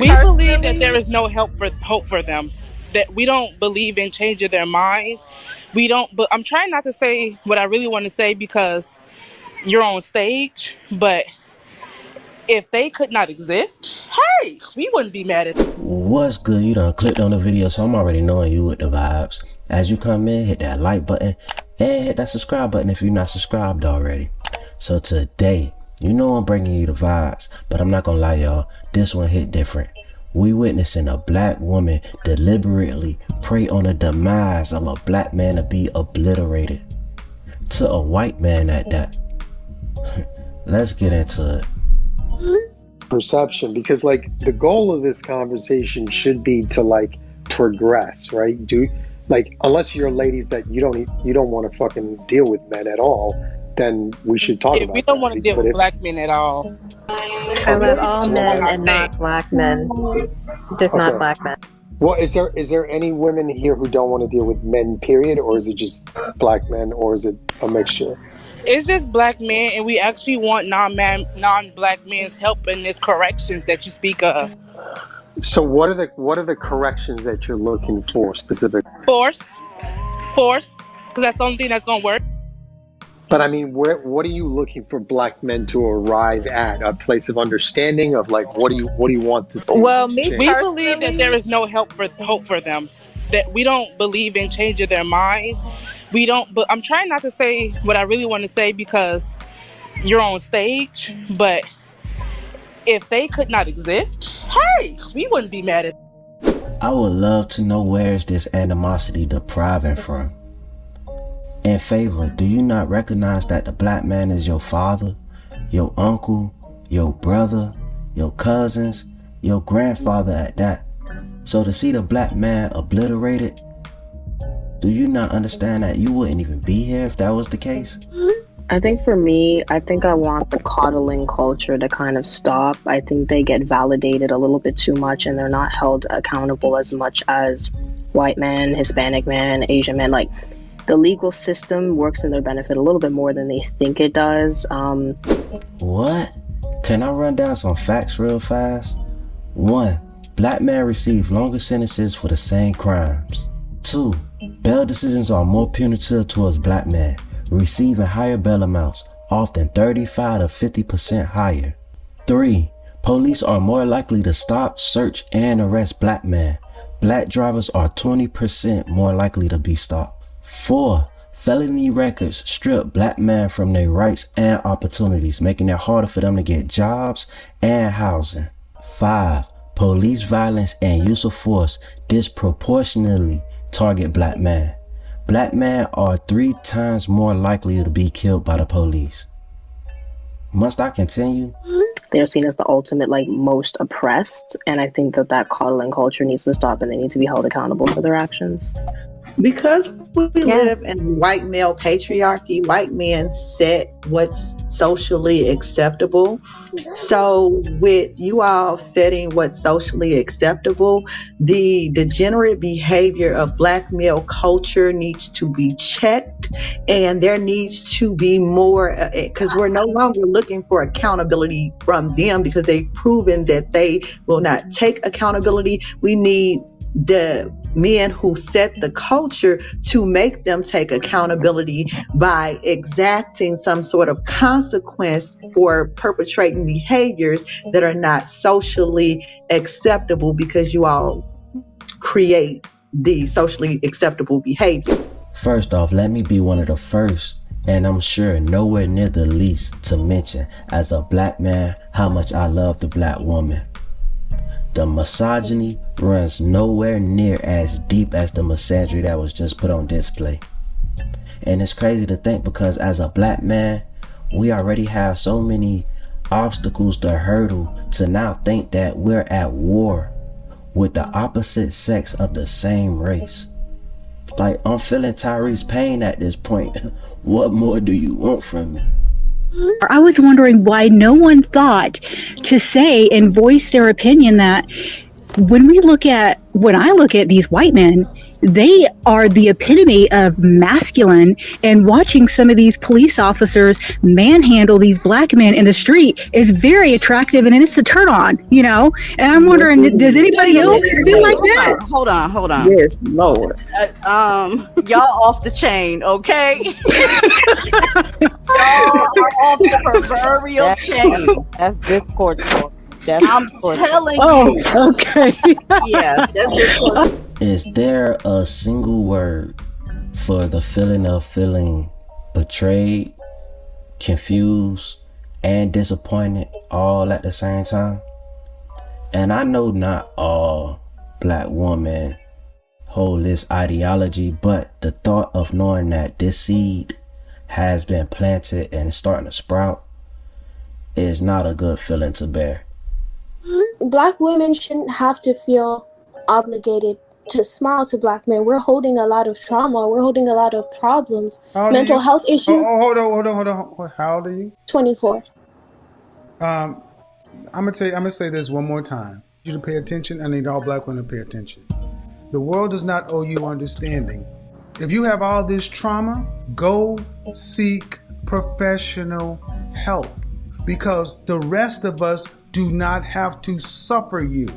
We believe that there is no hope for them. That we don't believe in changing their minds. We don't. But I'm trying not to say what I really want to say because you're on stage. But if they could not exist, hey, we wouldn't be mad at them. What's good? You done clicked on the video, so I'm already knowing you with the vibes. As you come in, hit that like button and hit that subscribe button if you're not subscribed already. So today, you know I'm bringing you the vibes, but I'm not gonna lie, y'all, this one hit different. We witnessing a black woman deliberately prey on the demise of a black man to be obliterated. To a white man at that. Let's get into it. Perception, because like the goal of this conversation should be to like progress, right? Unless you're ladies that you don't want to fucking deal with men at all, then we should talk about We don't that. want to deal with black men at all. I love all men and not black men. Just not black men. Well, is there any women here who don't want to deal with men, period, or is it just black men, or is it a mixture? It's just black men, and we actually want non-black men's help in these corrections that you speak of. So what are the corrections that you're looking for specifically? Force, because that's the only thing that's gonna work. But I mean, what are you looking for black men to arrive at? A place of understanding of like, what do you want to see? Well, we believe that there is no hope for them. That we don't believe in changing their minds. We don't. But I'm trying not to say what I really want to say because you're on stage. But if they could not exist, hey, we wouldn't be mad at them. I would love to know where is this animosity deriving from. In favor, do you not recognize that the black man is your father, your uncle, your brother, your cousins, your grandfather at that? So to see the black man obliterated, do you not understand that you wouldn't even be here if that was the case? I think for me, I want the coddling culture to kind of stop. I think they get validated a little bit too much and they're not held accountable as much as white men, Hispanic men, Asian men. Like, the legal system works in their benefit a little bit more than they think it does. What? Can I run down some facts real fast? 1. Black men receive longer sentences for the same crimes. 2. Bail decisions are more punitive towards black men, receiving higher bail amounts, often 35 to 50% higher. 3. Police are more likely to stop, search, and arrest black men. Black drivers are 20% more likely to be stopped. 4. Felony records strip black men from their rights and opportunities, making it harder for them to get jobs and housing. 5. Police violence and use of force disproportionately target black men. Black men are 3 times more likely to be killed by the police. Must I continue? They're seen as the ultimate, most oppressed, and I think that coddling culture needs to stop and they need to be held accountable for their actions. Because we live in white male patriarchy, white men set what's socially acceptable. So with you all setting what's socially acceptable, the degenerate behavior of black male culture needs to be checked, and there needs to be more, because we're no longer looking for accountability from them because they've proven that they will not take accountability. We need the men who set the culture to make them take accountability by exacting some sort of consequence for perpetrating behaviors that are not socially acceptable, because you all create the socially acceptable behavior. First off, let me be one of the first, and I'm sure nowhere near the least, to mention as a black man how much I love the black woman. The misogyny runs nowhere near as deep as the misandry that was just put on display. And it's crazy to think, because as a black man, we already have so many obstacles to hurdle to now think that we're at war with the opposite sex of the same race. Like, I'm feeling Tyree's pain at this point. What more do you want from me? I was wondering why no one thought to say and voice their opinion that when I look at these white men, they are the epitome of masculine, and watching some of these police officers manhandle these black men in the street is very attractive, and it's a turn on, and I'm wondering, does anybody else feel like that? Hold on. Yes, Lord. Y'all off the chain, okay? Y'all are off the proverbial chain. That's Discord talk. I'm telling you. Oh, okay. Yeah, that's Discord. Is there a single word for the feeling of feeling betrayed, confused, and disappointed all at the same time? And I know not all black women hold this ideology, but the thought of knowing that this seed has been planted and is starting to sprout is not a good feeling to bear. Black women shouldn't have to feel obligated to smile to black men. We're holding a lot of trauma. We're holding a lot of problems, mental health issues. Hold on. How old are you? 24. I'm gonna say this one more time. I need you to pay attention. I need all black women to pay attention. The world does not owe you understanding. If you have all this trauma, go seek professional help, because the rest of us do not have to suffer you.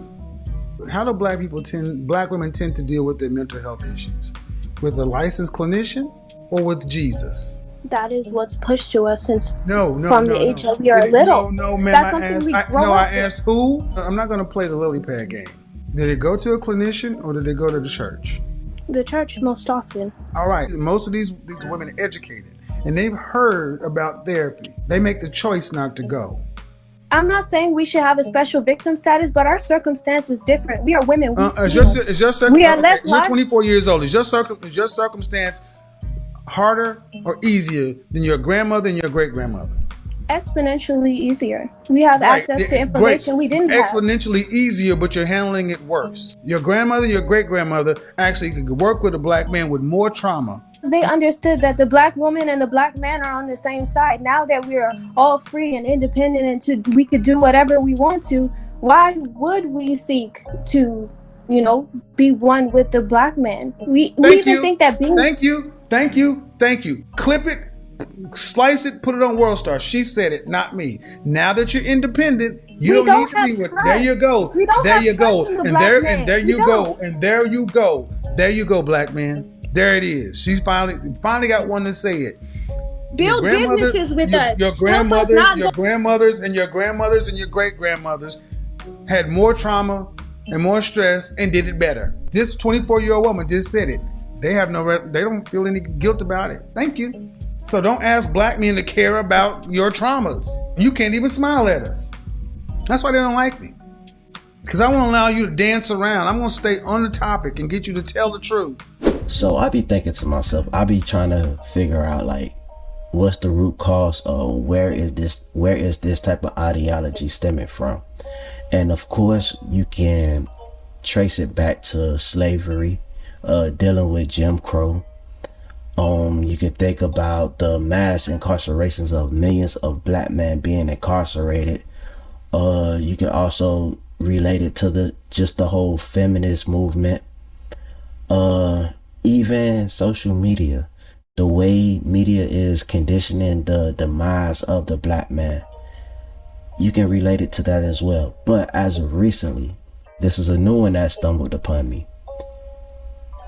How do black women tend to deal with their mental health issues? With a licensed clinician or with Jesus? That is what's pushed to us since from the age of we are little. No, ma'am. I asked who? I'm not going to play the lily pad game. Did it go to a clinician or did it go to the church? The church most often. All right. Most of these women are educated and they've heard about therapy. They make the choice not to go. I'm not saying we should have a special victim status, but our circumstance is different. We are women. Is your you're 24 years old. Is your circumstance harder or easier than your grandmother and your great-grandmother? Exponentially easier. We have access to information we didn't have. Exponentially easier, but you're handling it worse. Your grandmother, your great-grandmother actually could work with a black man with more trauma. They understood that the black woman and the black man are on the same side. Now that we are all free and independent and we could do whatever we want to, why would we seek to, be one with the black man? We even think that being... Thank you. Clip it, slice it, put it on World Star. She said it, not me. Now that you're independent, you don't need to be with... There you go. There you go. And there you go, black man. There it is. She's finally got one to say it. Build businesses with us. Your grandmothers and your great-grandmothers had more trauma and more stress and did it better. This 24-year-old woman just said it. They don't feel any guilt about it. Thank you. So don't ask black men to care about your traumas. You can't even smile at us. That's why they don't like me. Because I won't allow you to dance around. I'm going to stay on the topic and get you to tell the truth. So I be thinking to myself, I be trying to figure out what's the root cause of where is this type of ideology stemming from? And of course you can trace it back to slavery, dealing with Jim Crow. You can think about the mass incarcerations of millions of black men being incarcerated. You can also relate it to the whole feminist movement. Even social media, the way media is conditioning the demise of the black man, you can relate it to that as well. But as of recently, this is a new one that stumbled upon me: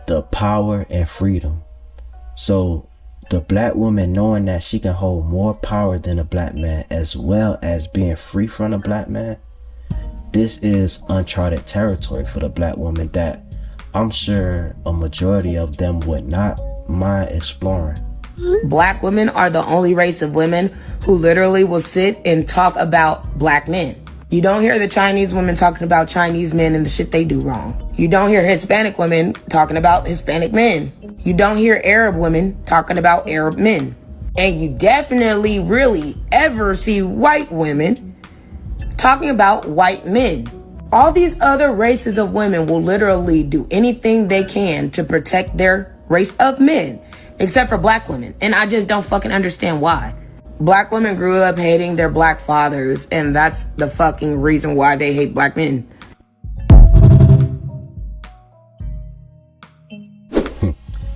the power and freedom. So the black woman knowing that she can hold more power than a black man, as well as being free from a black man, this is uncharted territory for the black woman that I'm sure a majority of them would not mind exploring. Black women are the only race of women who literally will sit and talk about black men. You don't hear the Chinese women talking about Chinese men and the shit they do wrong. You don't hear Hispanic women talking about Hispanic men. You don't hear Arab women talking about Arab men. And you definitely really ever see white women talking about white men. All these other races of women will literally do anything they can to protect their race of men, except for black women. And I just don't fucking understand why. Black women grew up hating their black fathers, and that's the fucking reason why they hate black men.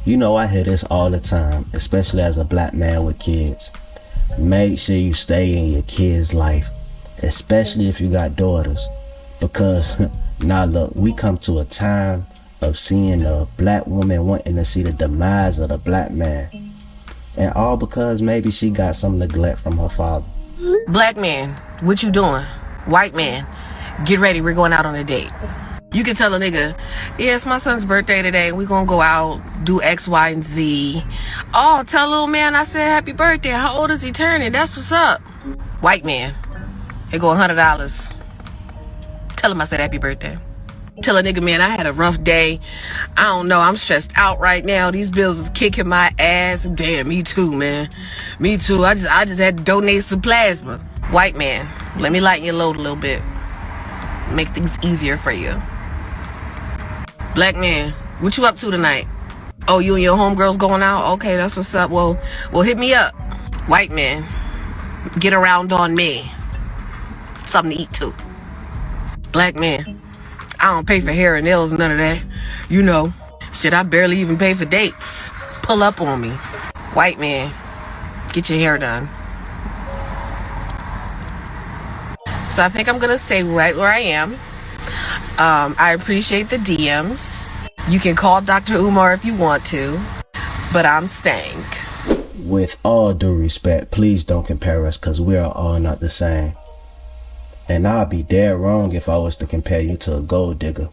You know I hear this all the time, especially as a black man with kids. Make sure you stay in your kids' life, especially if you got daughters. Because, now look, we come to a time of seeing a black woman wanting to see the demise of the black man. And all because maybe she got some neglect from her father. Black man, what you doing? White man, get ready, we're going out on a date. You can tell a nigga, yeah, it's my son's birthday today, we gonna go out, do X, Y, and Z. Oh, tell little man I said happy birthday, how old is he turning? That's what's up. White man, here go $100. Tell him I said happy birthday. Tell a nigga, man, I had a rough day. I don't know, I'm stressed out right now. These bills is kicking my ass. Damn, me too, man. Me too. I just had to donate some plasma. White man, let me lighten your load a little bit. Make things easier for you. Black man, what you up to tonight? Oh, you and your homegirls going out? Okay, that's what's up. Well, hit me up. White man, get around on me. Something to eat too. Black man, I don't pay for hair and nails, none of that. You know, shit, I barely even pay for dates. Pull up on me. White man, get your hair done. So I think I'm gonna stay right where I am. I appreciate the DMs. You can call Dr. Umar if you want to, but I'm staying. With all due respect, please don't compare us, because we are all not the same. And I'd be dead wrong if I was to compare you to a gold digger.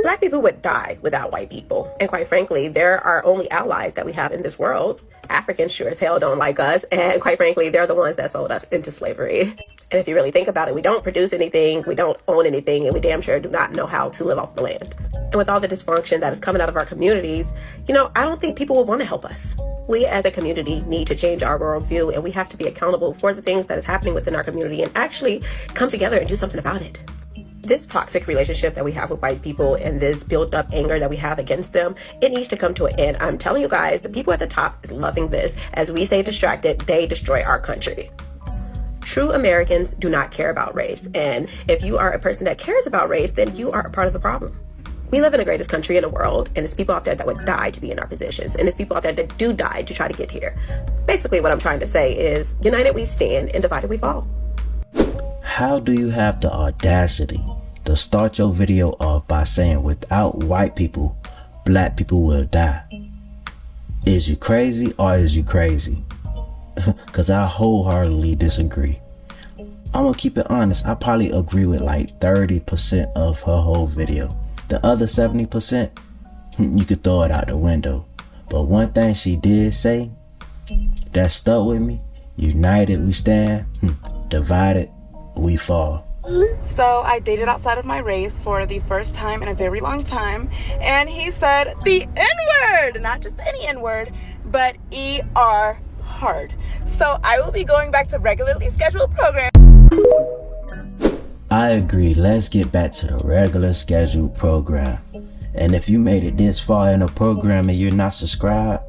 Black people would die without white people. And quite frankly, they're our only allies that we have in this world. Africans sure as hell don't like us. And quite frankly, they're the ones that sold us into slavery. And if you really think about it, we don't produce anything, we don't own anything, and we damn sure do not know how to live off the land. And with all the dysfunction that is coming out of our communities, you know, I don't think people will want to help us. We as a community need to change our worldview, and we have to be accountable for the things that is happening within our community and actually come together and do something about it. This toxic relationship that we have with white people and this built up anger that we have against them, it needs to come to an end. I'm telling you guys, the people at the top is loving this. As we stay distracted, they destroy our country. True Americans do not care about race. And if you are a person that cares about race, then you are a part of the problem. We live in the greatest country in the world, and there's people out there that would die to be in our positions, and there's people out there that do die to try to get here. Basically, what I'm trying to say is, united we stand, and divided we fall. How do you have the audacity to start your video off by saying without white people, black people will die? Is you crazy or is you crazy? Cause I wholeheartedly disagree. I'm gonna keep it honest, I probably agree with like 30% of her whole video. The other 70%, you could throw it out the window. But one thing she did say that stuck with me: united we stand, divided we fall. So I dated outside of my race for the first time in a very long time, and he said the N-word, not just any N-word, but ER hard. So I will be going back to regularly scheduled programming. I agree, let's get back to the regular scheduled program. And if you made it this far in the program and you're not subscribed,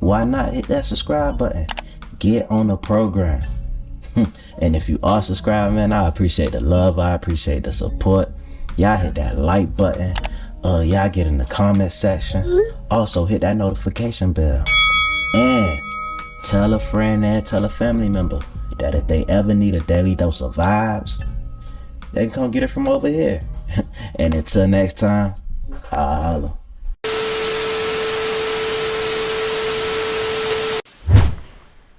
why not hit that subscribe button? Get on the program. And if you are subscribed, man, I appreciate the love, I appreciate the support. Y'all hit that like button, y'all get in the comment section. Also hit that notification bell. And tell a friend and tell a family member that if they ever need a daily dose of vibes, they can come get it from over here. And until next time, I'll holla.